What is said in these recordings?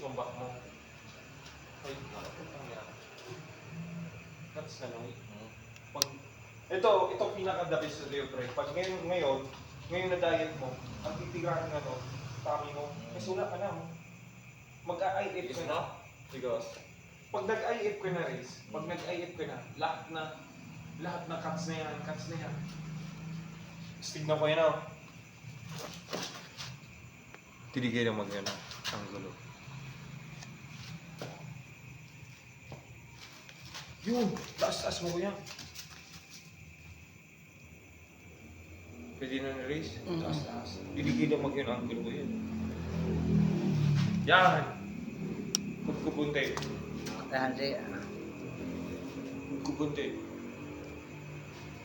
yung back mo. Ay, nakaputang yan. That's na lang. Pag, ito pinaka-the best sa Leo, pre. Pag ngayon na diet mo, ang titirahan na to, tummy mo, kasi wala ka na mo. Mag-IF ka na. Because Pag nag-IF ka na, Riz, pag nag-IF ka na, lahat na cuts na yan. Tignan ko yan, oh. Tinigay na mag-yan, ang gulo. Yun! Taas mo ko yan. Pwede na na-raise? Taas. Tinigay na mag-yan, ang gulo ko yan. Yan! Magkubunte. Magkubunte.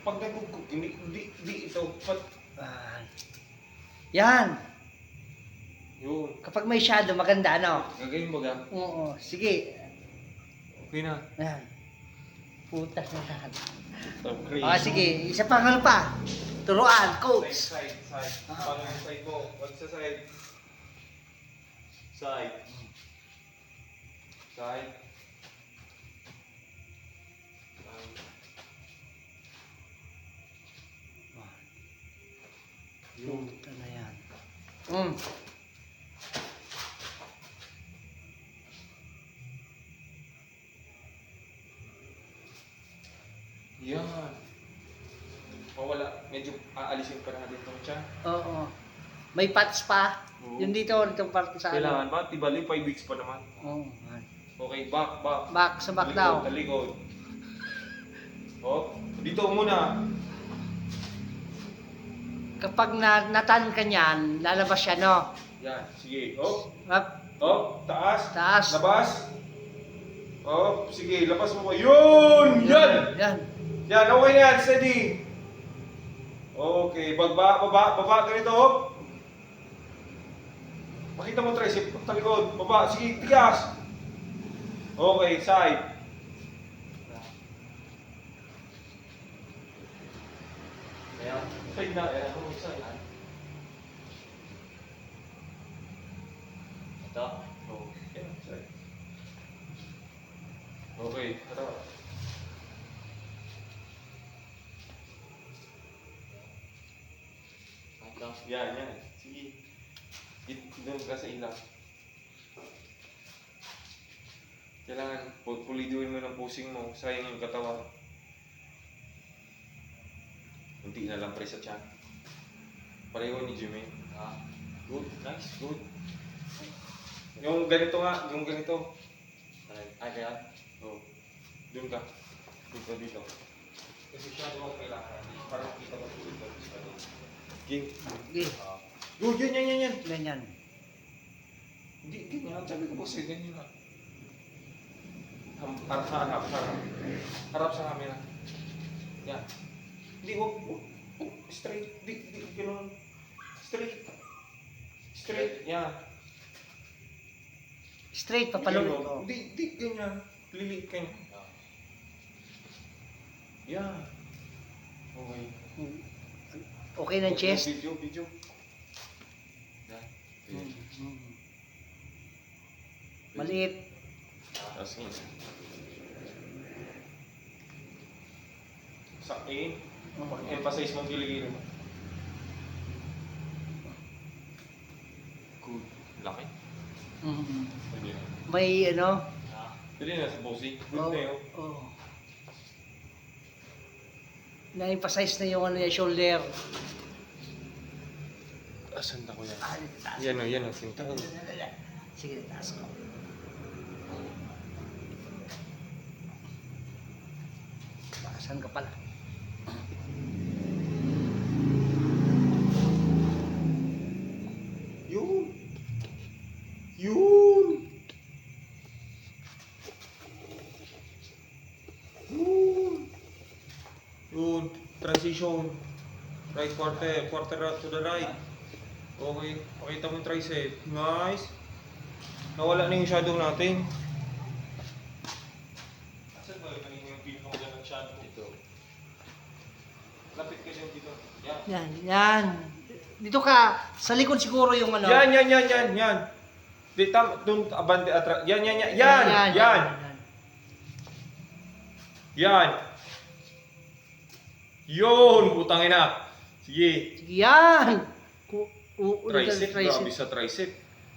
Pag nagkukuk, hindi ito. Yan. Yun. Kapag may shadow, maganda, ano? Gagawin mo ga? Oo. Sige. Okay na. Yan. Puta na lahat. Okay. Sige. Isa pa, ano pa? Turuan, coach. Side. Paano yung side mo? Wag sa side. Side. Yung. Puta na yan. Yan. Wala. Medyo aalisin pa natin itong tiyan. Oo. May patch pa. Oo. Yung dito, itong parte sa Kailangan ba? Tibali, 5 weeks pa naman. Oo. Okay, back. Back sa back daw. Talikod. Oh, dito muna. Kapag natan ka niyan, lalabas siya, no? Yan, sige. Oh, Up, taas. taas. Labas. Oh, sige, labas mo ko. Yun! Yan! Yan. Yan, okay na yan. Steady. Okay, baba, ganito. Oh. Makita mo tricep, talikod, baba, sige, tigas. Okay, side. Ayan, side na, ayan, side. ito. Oh, ayan, side. Okay, ito. Ito. Yan. Sige. Doon ka sa ilang. Kailangan puliduin mo ng pusing mo. Sayang yung katawan. Kunti na lang pre sa tiyan. Pareho ni Jimmy. Good. Nice. Good. Yung ganito nga. Yung ganito. Ay, kaya? Oh. Doon ka. Dito. Kasi siya doon kailangan. Para makita mo tuloy ka. Ging. Sige. Good. Yan. Ganyan. Hindi, ganyan. Sabi ko po sa'yo, ganyan na. Harap. Harap sa camera. Yan. Hindi, huwag. Straight. Di, gano'n. Straight. Yan. Straight, papalunod ko. Di, ganyan. Lilit ka niya. Yan. Okay. Okay ng chest. Video. Yan. Maliit. Tapos ngayon. Sakin. Emphasize mong kiligin mo. Good. Laki. Pwede na. May ano? Pwede na sa bossy. Good na yun. Oh. Na-emphasize na yung ano yung shoulder. Asan na ko yan? Dito taas. Yan o. Sinta ko. Sige, taas ko. Taasan ka pala. Yun. Transition. Right quarter out to the right. Okay. Pakita mo yung tricep. Nice. Nawala na yung shadow natin. Asan ba yung pin mo dyan ng shadow? Ito. Lapit ka dyan dito. Yan. Yan. Dito ka. Sa likod siguro yung ano. Yan. Di dun abante atra. Yan. Yan. Yun, putang ina. Sige. Sige yan. Tricep, grabe sa tricep.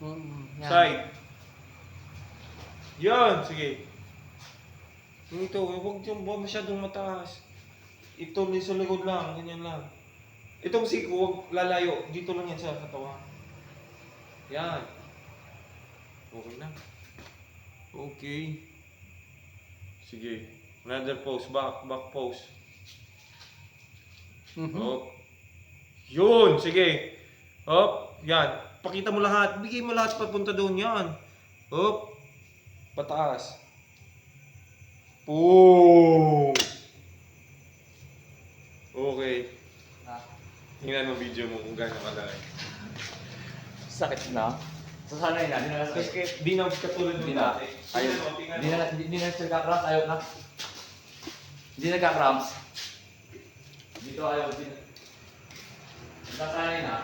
Yan. Side. Yan, sige. Ito, huwag masyadong mataas. Ito, sa likod lang, ganyan lang. Itong siko, huwag lalayo. Dito lang yan sa katawan. Yan. Okay na. Okay. Sige. Another pose. Back pose. Hop. Yun. Sige. Hop. Yan. Pakita mo lahat. Bigay mo lahat papunta doon. Yan. Hop. Pataas. Boom. Okay. Tingnan mo video mo kung gano'n kalaki. Sakit na. Sasanay na, di na Kasi sakit. di na katulad Di ng na. dati. Ayaw. Tingnan Di mo. na, di na nagka-cramps, ayaw na. Di nagka-cramps. Dito ayaw, di na. Sasanay na.